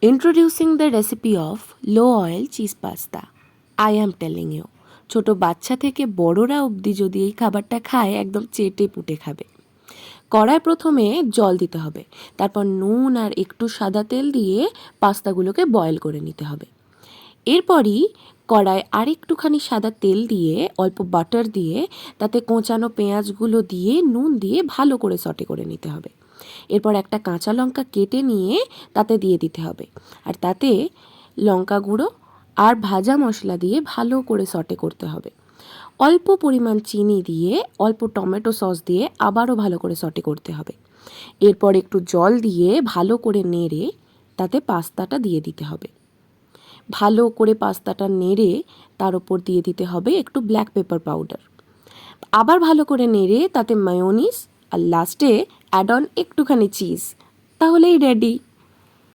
Introducing the recipe of low oil cheese pasta. I am telling you, ছোট বাচ্চা থেকে বড়রা অবধি যদি এই খাবারটা খায় একদম চেটে পুটে খাবে। কড়ায় প্রথমে জল দিতে হবে, তারপর নুন আর একটু সাদা তেল দিয়ে পাস্তাগুলোকে বয়েল করে নিতে হবে। এরপরই কড়ায় আরেকটুখানি সাদা তেল দিয়ে অল্প বাটার দিয়ে তাতে কোঁচানো পেঁয়াজগুলো দিয়ে নুন দিয়ে ভালো করে সটে করে নিতে হবে। এরপর একটা কাঁচা লঙ্কা কেটে নিয়ে তাতে দিয়ে দিতে হবে, আর তাতে লঙ্কা গুঁড়ো আর ভাজা মশলা দিয়ে ভালো করে সটে করতে হবে। অল্প পরিমাণ চিনি দিয়ে অল্প টমেটো সস দিয়ে আবারও ভালো করে সটে করতে হবে। এরপর একটু জল দিয়ে ভালো করে নেড়ে তাতে পাস্তাটা দিয়ে দিতে হবে। ভালো করে পাস্তাটা নেড়ে তার উপর দিয়ে দিতে হবে একটু ব্ল্যাক পেপার পাউডার। আবার ভালো করে নেড়ে তাতে মায়োনিজ আর লাস্টে অ্যাড অন একটুখানি চিজ, তাহলেই রেডি।